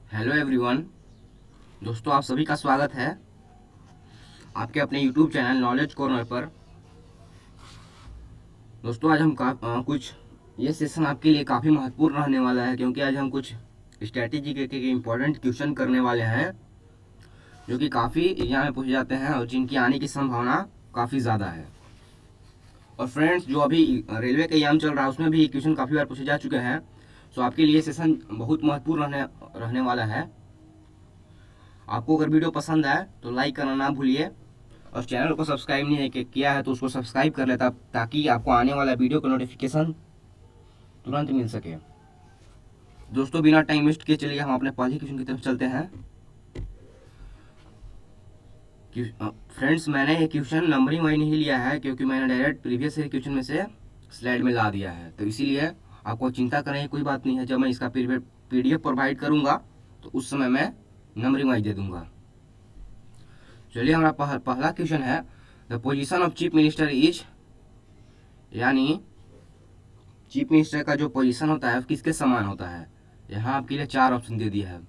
Hello everyone. दोस्तों, आप सभी का स्वागत है आपके अपने यूट्यूब चैनल नॉलेज कॉर्नर पर। दोस्तों, आज हम कुछ ये सेशन आपके लिए काफ़ी महत्वपूर्ण रहने वाला है, क्योंकि आज हम कुछ स्ट्रैटेजी के इम्पोर्टेंट क्वेश्चन करने वाले हैं जो कि काफ़ी एग्जाम में पूछे जाते हैं और जिनकी आने की संभावना काफ़ी ज़्यादा है। और फ्रेंड्स, जो अभी रेलवे का एग्जाम चल रहा है उसमें भी क्वेश्चन काफ़ी बार पूछे जा चुके हैं। सो आपके लिए सेशन बहुत महत्वपूर्ण रहने वाला है। आपको अगर वीडियो पसंद आए तो लाइक करना ना भूलिए, और चैनल को सब्सक्राइब नहीं है किया है तो उसको सब्सक्राइब कर लेता, ताकि आपको आने वाला वीडियो का नोटिफिकेशन तुरंत मिल सके। दोस्तों, बिना टाइम वेस्ट किए चलिए हम अपने पहले क्वेश्चन की तरफ चलते हैं। फ्रेंड्स, मैंने ये क्वेश्चन नंबरिंग वाइज नहीं लिया है, क्योंकि मैंने डायरेक्ट प्रीवियस क्वेश्चन में से स्लाइड में ला दिया है, तो इसीलिए आपको चिंता करने की कोई बात नहीं है। जब मैं इसका PDF प्रोवाइड करूँगा तो उस समय मैं नंबरिंग वाइज दे दूँगा। चलिए, हमारा पहला क्वेश्चन है, the position of chief minister is, यानी चीफ मिनिस्टर का जो पोजीशन होता है किसके समान होता है। यहाँ आपके लिए 4 ऑप्शन दे दिया है।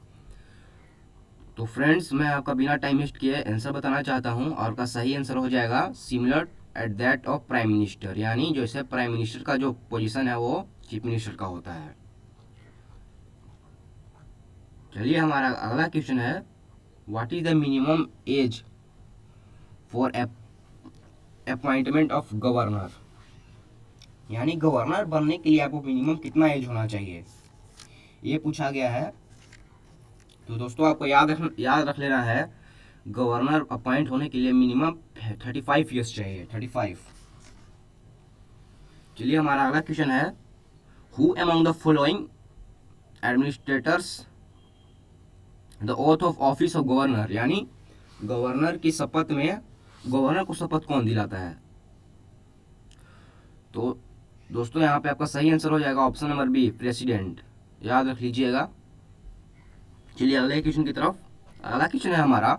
तो फ्रेंड्स, मैं आपका बिना टाइम वेस्ट किए आंसर बताना चाहता हूँ, और आपका सही आंसर हो जाएगा similar at that of prime minister, यानी जैसे प्राइम मिनिस्टर का जो पोजीशन है वो चीफ मिनिस्टर का होता है। चलिए, हमारा अगला क्वेश्चन है, what is the minimum age for appointment of governor, यानी गवर्नर बनने के लिए आपको मिनिमम कितना एज होना चाहिए, ये पूछा गया है। तो दोस्तों, आपको याद रख लेना है, गवर्नर अपॉइंट होने के लिए मिनिमम 35 ईयर्स चाहिए, 35। चलिए, हमारा अगला क्वेश्चन है, who among the following administrators the oath of office of governor, यानी गवर्नर की शपथ में गवर्नर को शपथ कौन दिलाता है। तो दोस्तों, यहाँ पे आपका सही आंसर हो जाएगा ऑप्शन नंबर बी, प्रेसिडेंट। याद रख लीजिएगा। चलिए अगले क्वेश्चन की तरफ। अगला क्वेश्चन है हमारा,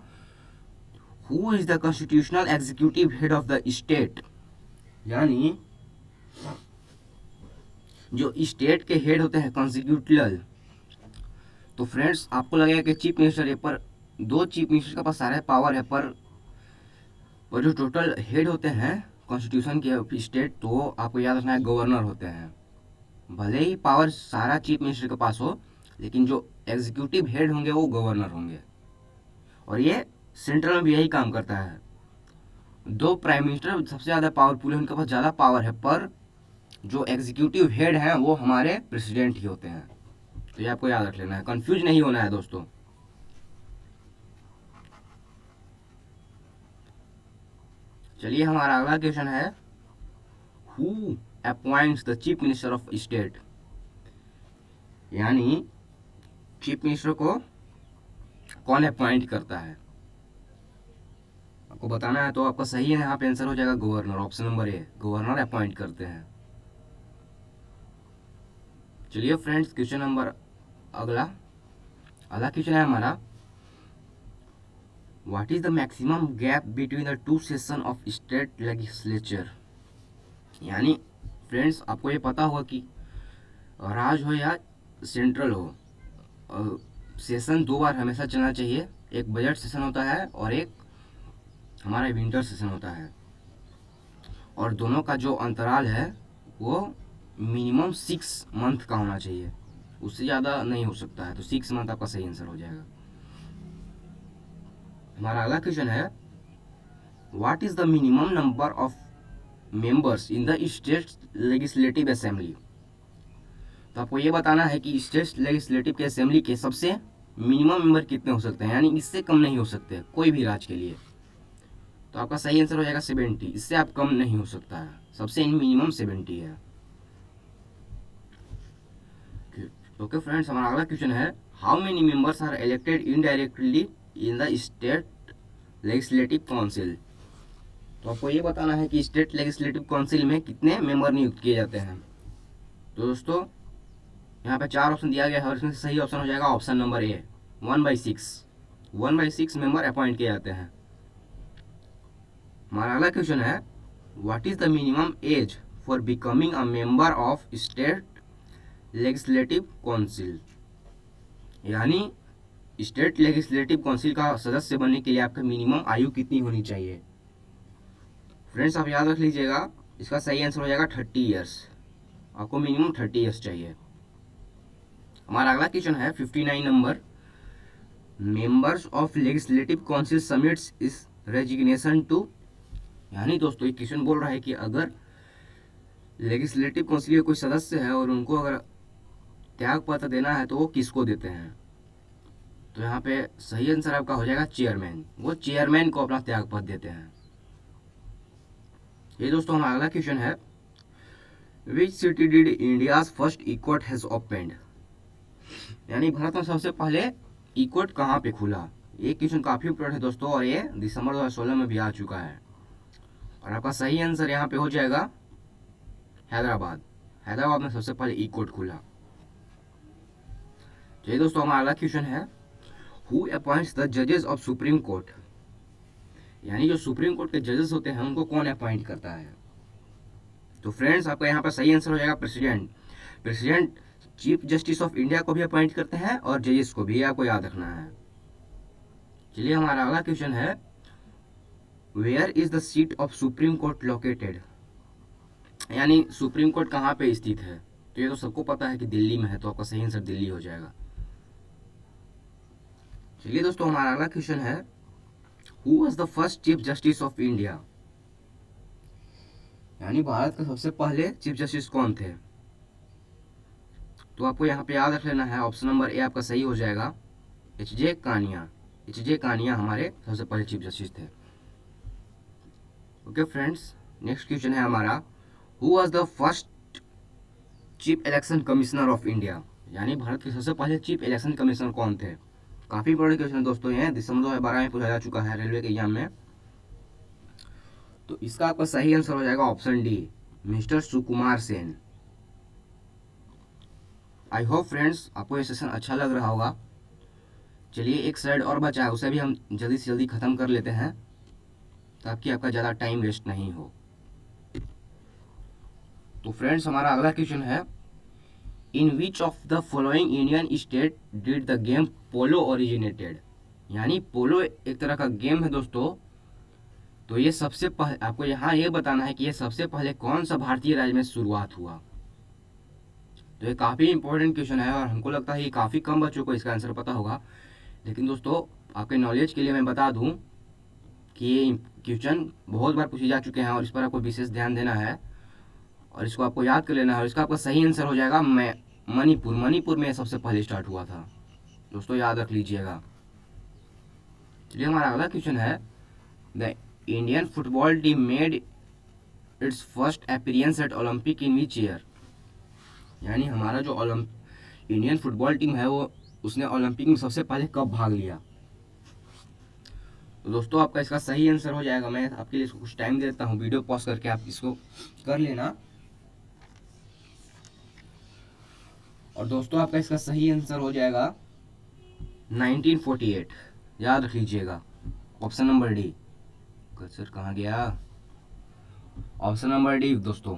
who is the constitutional executive head of the state, यानी जो स्टेट के हेड होते हैं कॉन्स्टिट्यूशनल। तो फ्रेंड्स, आपको लगेगा कि चीफ मिनिस्टर है, पर 2 चीफ मिनिस्टर के पास सारे पावर है, पर जो टोटल हेड होते हैं कॉन्स्टिट्यूशन के स्टेट, तो आपको याद रखना है गवर्नर होते हैं। भले ही पावर सारा चीफ मिनिस्टर के पास हो, लेकिन जो एग्जीक्यूटिव हेड होंगे वो गवर्नर होंगे, और ये सेंट्रल में भी यही काम करता है। 2 प्राइम मिनिस्टर सबसे ज़्यादा पावरफुल है, उनके पास ज़्यादा पावर है, पर जो एग्जीक्यूटिव हेड हैं वो हमारे प्रेसिडेंट ही होते हैं। तो ये आपको याद रख लेना है, कंफ्यूज नहीं होना है दोस्तों। चलिए, हमारा अगला क्वेश्चन है, who appoints the chief minister of state, यानी चीफ मिनिस्टर को कौन अपॉइंट करता है। आपको बताना है, तो आपका सही है यहाँ पे आंसर हो जाएगा governor, option number A, governor appoint करते हैं। चलिए फ्रेंड्स, क्वेश्चन नंबर अगला अगला क्वेश्चन है हमारा, what is the maximum gap between the 2 session of state legislature, यानी फ्रेंड्स, आपको ये पता होगा कि राज्य हो या सेंट्रल हो, सेशन 2 बार हमेशा चलना चाहिए। एक बजट सेशन होता है और एक हमारा विंटर सेशन होता है, और दोनों का जो अंतराल है वो मिनिमम 6 मंथ का होना चाहिए, उससे ज़्यादा नहीं हो सकता है। तो 6 मंथ आपका सही आंसर हो जाएगा। हमारा अगला क्वेश्चन है, what is the minimum number of members in the state legislative assembly, तो आपको ये बताना है कि स्टेट लेजिस्लेटिव के असेंबली के सबसे मिनिमम मेंबर कितने हो सकते हैं, यानी इससे कम नहीं हो सकते कोई भी राज्य के लिए। तो आपका सही आंसर हो जाएगा 70, इससे आप कम नहीं हो सकता है, सबसे मिनिमम 70 है। ओके फ्रेंड्स, हमारा अगला क्वेश्चन है, how many members are elected indirectly in the state legislative council, तो आपको ये बताना है कि स्टेट लेजिस्लेटिव काउंसिल में कितने मेंबर नियुक्त किए जाते हैं। तो दोस्तों, यहाँ पे 4 ऑप्शन दिया गया है, और इसमें से सही ऑप्शन हो जाएगा option number A, 1/6। 1/6 member appoint किए जाते हैं। हमारा अगला क्वेश्चन है, what is the minimum age for becoming a member of state legislative council, यानी स्टेट लेजिस्लेटिव काउंसिल का सदस्य बनने के लिए आपका मिनिमम आयु कितनी होनी चाहिए? फ्रेंड्स आप याद रख लीजिएगा, इसका सही आंसर हो जाएगा 30 ईयर्स। आपको मिनिमम 30 ईयर्स चाहिए। हमारा अगला क्वेश्चन है 59 number, members of legislative council submits इस रेजिग्नेशन टू। यानी दोस्तों एक क्वेश्चन बोल रहा है कि अगर लेजिस्लेटिव काउंसिल के कोई सदस्य है और उनको अगर त्याग पत्र देना है तो वो किसको देते हैं? तो यहाँ पे सही आंसर आपका हो जाएगा चेयरमैन। वो चेयरमैन को अपना त्याग पत्र देते हैं। ये दोस्तों हमारा अगला क्वेश्चन है, which city did India's first E court has opened. यानी भारत में सबसे पहले ई कोर्ट कहाँ पे खुला? ये क्वेश्चन काफी इंपॉर्टेंट है दोस्तों, और ये दिसंबर 2016 में भी आ चुका है। और आपका सही आंसर यहाँ पे हो जाएगा हैदराबाद। हैदराबाद में सबसे पहले ई कोर्ट खुला। चलिए दोस्तों हमारा अगला क्वेश्चन है, हु अपॉइंट्स द जजेस ऑफ सुप्रीम कोर्ट। यानी जो सुप्रीम कोर्ट के जजेस होते हैं उनको कौन अपॉइंट करता है? तो फ्रेंड्स आपका यहाँ पर सही आंसर हो जाएगा president. President chief justice of India को भी अपॉइंट करते हैं और जजेस को भी, आपको याद रखना है। चलिए हमारा अगला क्वेश्चन है, where is the seat of supreme court located. यानी सुप्रीम कोर्ट कहाँ पे स्थित है? तो ये तो सबको पता है कि दिल्ली में है, तो आपका सही आंसर दिल्ली हो जाएगा। चलिए दोस्तों हमारा अगला क्वेश्चन है, who was the first chief justice of India. यानी भारत के सबसे पहले चीफ जस्टिस कौन थे? तो आपको यहाँ पे याद रख लेना है, ऑप्शन नंबर ए आपका सही हो जाएगा, एच.जे. कानिया। एच.जे. कानिया हमारे सबसे पहले चीफ जस्टिस थे। ओके फ्रेंड्स, नेक्स्ट क्वेश्चन है हमारा, who was the first chief election commissioner of India. यानी भारत के सबसे पहले चीफ इलेक्शन कमिश्नर कौन थे? काफी बड़े क्वेश्चन दोस्तों, ये दिसंबर 2012 में पूछा जा चुका है रेलवे के एग्जाम में। तो इसका आपका सही आंसर हो जाएगा option D, mister Sukumar Sen. I hope friends आपको ये सेशन अच्छा लग रहा होगा। चलिए एक स्लाइड और बचा है, उसे भी हम जल्दी से जल्दी खत्म कर लेते हैं ताकि आपका ज़्यादा टाइम वेस्ट नहीं हो। तो फ्रेंड्स हमारा अगला क्वेश्चन है, in which of the following Indian state did the game polo originated. यानी पोलो एक तरह का गेम है दोस्तों। तो ये सबसे पहले आपको यहाँ ये बताना है कि ये सबसे पहले कौन सा भारतीय राज्य में शुरुआत हुआ। तो ये काफ़ी इंपॉर्टेंट क्वेश्चन है और हमको लगता है ये काफ़ी कम बच्चों को इसका आंसर पता होगा। लेकिन दोस्तों आपके नॉलेज के लिए मैं बता दूं कि ये क्वेश्चन बहुत बार पूछे जा चुके हैं और इस पर आपको विशेष ध्यान देना है और इसको आपको याद कर लेना है। और इसका आपका सही आंसर हो जाएगा मणिपुर। मणिपुर में सबसे पहले स्टार्ट हुआ था दोस्तों, याद रख लीजिएगा। चलिए हमारा अगला क्वेश्चन है, the Indian football team made its first appearance at Olympic in which year. यानी हमारा जो इंडियन फुटबॉल टीम है वो उसने ओलंपिक में सबसे पहले कब भाग लिया? तो दोस्तों आपका इसका सही आंसर हो जाएगा, मैं आपके लिए इसको कुछ टाइम देता हूँ, वीडियो पॉज करके आप इसको कर लेना। और दोस्तों आपका इसका सही आंसर हो जाएगा 1948, याद रख लीजिएगा, ऑप्शन नंबर डी। सर कहाँ गया? ऑप्शन नंबर डी दोस्तों।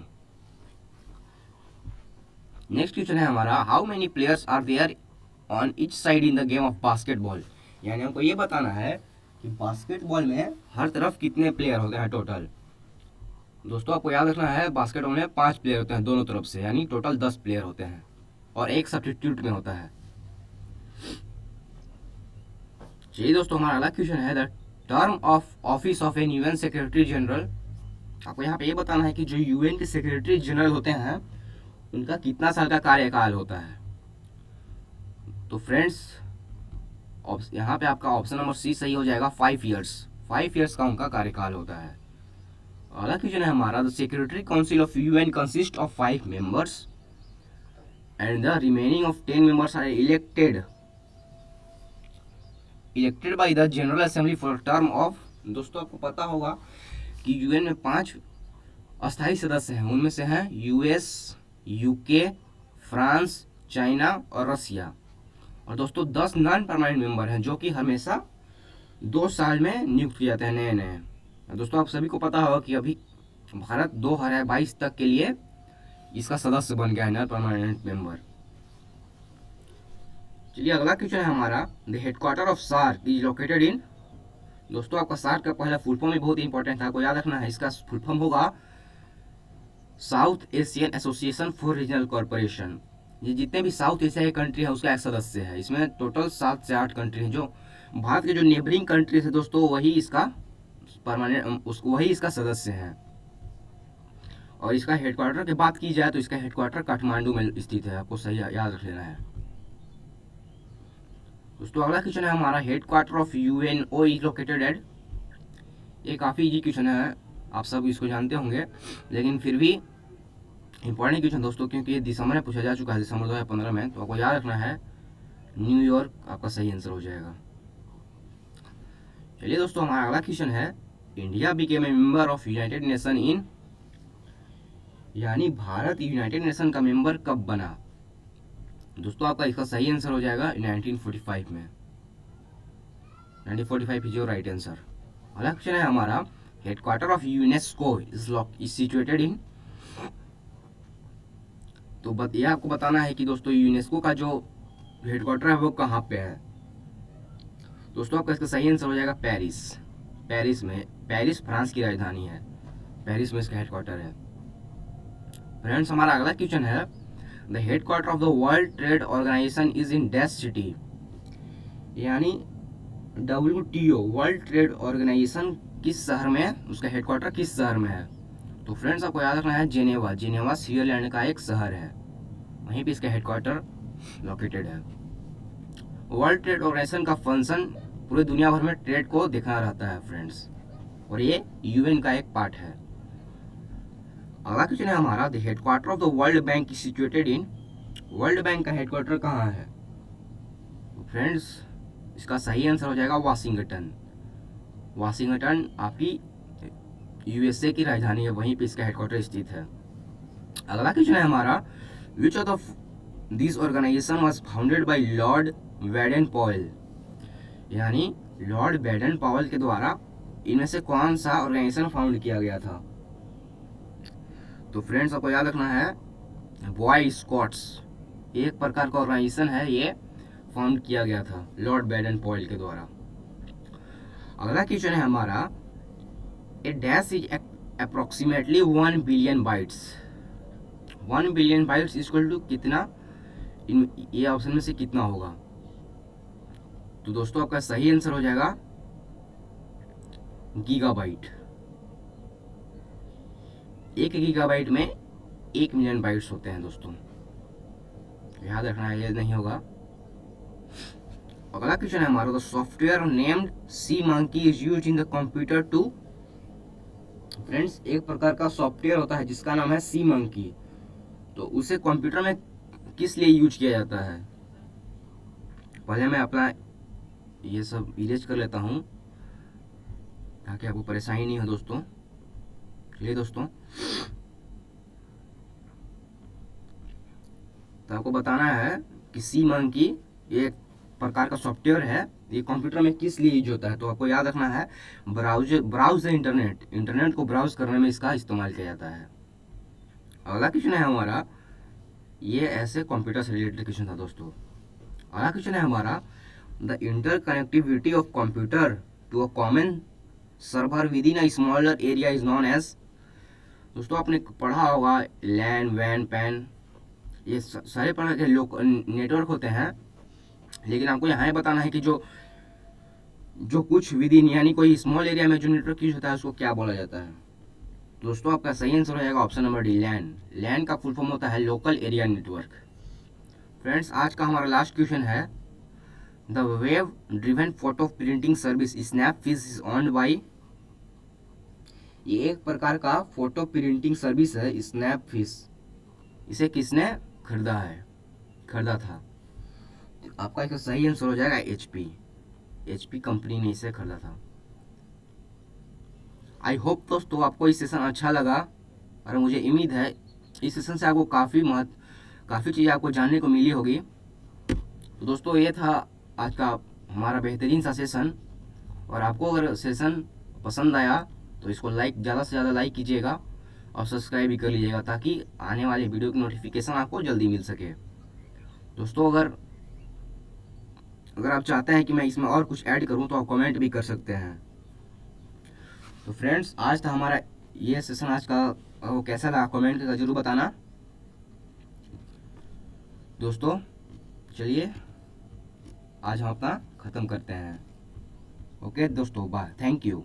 नेक्स्ट क्वेश्चन है हमारा, how many players are there on each side in the game of basketball. यानी हमको ये बताना है कि बास्केटबॉल में हर तरफ कितने प्लेयर होते हैं टोटल। दोस्तों आपको याद रखना है, बास्केटबॉल में 5 प्लेयर होते हैं दोनों तरफ से, यानी टोटल 10 प्लेयर होते हैं और एक सब्स्टिट्यूट में होता है। चलिए दोस्तों हमारा अगला क्वेश्चन है, the term of office of an UN secretary general. आपको यहाँ पे ये बताना है कि जो यूएन के सेक्रेटरी जनरल होते हैं उनका कितना साल का कार्यकाल होता है। तो फ्रेंड्स यहाँ पे आपका ऑप्शन नंबर सी सही हो जाएगा, 5 ईयर्स। 5 ईयर्स का उनका कार्यकाल होता है। अगला क्वेश्चन है हमारा, the secretary council of UN consist of 5 members and the remaining of 10 members are elected by the general assembly for term of. दोस्तों आपको पता होगा कि यूएन में 5 अस्थायी सदस्य हैं, उनमें से हैं यूएस, यूके, फ्रांस, चाइना और रसिया। और दोस्तों 10 नॉन परमानेंट मेंबर हैं जो कि हमेशा 2 साल में नियुक्त किए जाते हैं नए नए। दोस्तों आप सभी को पता होगा कि अभी भारत 2022 तक के लिए इसका सदस्य बन गया है नॉन परमानेंट मेंबर। चलिए अगला क्वेश्चन है हमारा, the headquarter of SAARC is located in. दोस्तों आपका सार्क का पहला फुल फॉर्म भी बहुत इंपॉर्टेंट था, आपको याद रखना है। इसका फुल फॉर्म होगा south Asian association for regional corporation. ये जितने भी साउथ एशिया के कंट्री है उसका एक सदस्य है। इसमें टोटल 7 से 8 कंट्री हैं। जो भारत के जो नेबरिंग कंट्रीज है दोस्तों, वही इसका परमानेंट उसको वही इसका सदस्य है। और इसका हेडक्वार्टर की बात की जाए तो इसका हेडक्वार्टर काठमांडू में स्थित है, आपको सही याद रख लेना है। दोस्तों अगला क्वेश्चन है हमारा, headquarter of UNO is located at. ये काफ़ी इजी क्वेश्चन है, आप सब इसको जानते होंगे, लेकिन फिर भी इंपॉर्टेंट क्वेश्चन दोस्तों, क्योंकि ये दिसंबर में पूछा जा चुका है, दिसंबर 2015 में। तो आपको याद रखना है न्यूयॉर्क आपका सही आंसर हो जाएगा। चलिए दोस्तों हमारा अगला क्वेश्चन है, India became a member of United nation in. यानी भारत यूनाइटेड नेशन का मेंबर कब बना। दोस्तों आपका इसका सही आंसर हो जाएगा 1945 में। 1945 इज योर राइट आंसर। अगला क्वेश्चन है हमारा, headquarter of UNESCO is situated in. तो ये आपको बताना है कि दोस्तों यूनेस्को का जो हेडक्वार्टर है वो कहाँ पे है। दोस्तों आपका इसका सही आंसर हो जाएगा पेरिस। पेरिस फ्रांस की राजधानी है, पेरिस में इसका हेडक्वार्टर है। फ्रेंड्स हमारा अगला क्वेश्चन है, the headquarter of the world trade organisation is in dash city. यानी WTO वर्ल्ड ट्रेड ऑर्गेनाइजेशन किस शहर में है, उसका हेडक्वार्टर किस शहर में है। तो फ्रेंड्स आपको याद रखना है जेनेवा। जेनेवा स्विट्जरलैंड का एक शहर है, वहीं पे इसका हेडक्वार्टर लोकेटेड है। वर्ल्ड ट्रेड ऑर्गेनाइजेशन का फंक्शन पूरी दुनिया भर में ट्रेड को देखना रहता है फ्रेंड्स, और ये UN का एक पार्ट है। अगला क्वेश्चन है हमारा, the headquarter of the world bank is situated in. World bank का हेडक्वार्टर कहाँ है। फ्रेंड्स इसका सही आंसर हो जाएगा वाशिंगटन। वाशिंगटन आपकी USA की राजधानी है, वहीं पे इसका हेडक्वार्टर स्थित है। अगला क्वेश्चन है हमारा, which of this organisation was founded by Lord Baden Powell. यानी लॉर्ड बैडन पावेल के द्वारा इनमें से कौन सा ऑर्गेनाइजेशन फाउंड किया गया था। तो फ्रेंड्स आपको याद रखना है बॉय स्कॉट्स एक प्रकार का ऑर्गेनाइजेशन है, ये फाउंड किया गया था लॉर्ड बैडन पावेल के द्वारा। अगला क्वेश्चन है हमारा, A dash is approximately 1 billion bytes. 1 billion bytes equal to कितना, ये ऑप्शन में से कितना होगा। तो दोस्तों आपका सही आंसर हो जाएगा गीगाबाइट। 1 गीगाबाइट में 1 मिलियन बाइट्स होते हैं दोस्तों, याद रखना है, ये नहीं होगा। अगला क्वेश्चन है हमारा, the software named SeaMonkey is used in the computer to. Friends एक प्रकार का सॉफ्टवेयर होता है जिसका नाम है सी मंकी, तो उसे कंप्यूटर में किस लिए यूज किया जाता है। पहले मैं अपना ये सब इरेज कर लेता हूँ ताकि आपको परेशानी नहीं हो दोस्तों। चलिए दोस्तों, तो आपको बताना है कि सी मंकी एक प्रकार का सॉफ्टवेयर है, ये कंप्यूटर में किस लिए यूज होता है। तो आपको याद रखना है ब्राउज इंटरनेट को ब्राउज करने में इसका इस्तेमाल किया जाता है। अगला क्वेश्चन है हमारा, ये ऐसे कंप्यूटर से रिलेटेड क्वेश्चन था दोस्तों। अगला क्वेश्चन है हमारा, the interconnectivity of computer to a common server within a smaller area is known as. दोस्तों आपने पढ़ा होगा लैन वैन पैन, ये सारे प्रकार के नेटवर्क होते हैं, लेकिन आपको यहाँ ये बताना है कि जो कुछ विद इन यानी कोई स्मॉल एरिया में जो नेटवर्क यूज होता है उसको क्या बोला जाता है। दोस्तों आपका सही आंसर हो जाएगा ऑप्शन नंबर डी, लैन। लैन का फुल फॉर्म होता है लोकल एरिया नेटवर्क। फ्रेंड्स आज का हमारा लास्ट क्वेश्चन है, the web driven photo printing service Snapfish is owned by. ये एक प्रकार का फोटो प्रिंटिंग सर्विस है स्नैपफिश, इसे किसने खरीदा था। तो आपका इसका सही आंसर हो जाएगा HP कंपनी ने इसे खरीदा था। आई होप दोस्तों आपको इस सेशन अच्छा लगा, और मुझे उम्मीद है इस सेशन से आपको काफ़ी चीज़ें आपको जानने को मिली होगी। तो दोस्तों ये था आज का हमारा बेहतरीन सा सेशन, और आपको अगर सेशन पसंद आया तो इसको ज़्यादा से ज़्यादा लाइक कीजिएगा और सब्सक्राइब भी कर लीजिएगा, ताकि आने वाले वीडियो की नोटिफिकेशन आपको जल्दी मिल सके। दोस्तों अगर अगर आप चाहते हैं कि मैं इसमें और कुछ ऐड करूं तो आप कमेंट भी कर सकते हैं। तो फ्रेंड्स आज था हमारा ये सेशन आज का, वो कैसा लगा कमेंट करके ज़रूर बताना दोस्तों। चलिए आज हम अपना ख़त्म करते हैं। ओके दोस्तों, बाय, थैंक यू।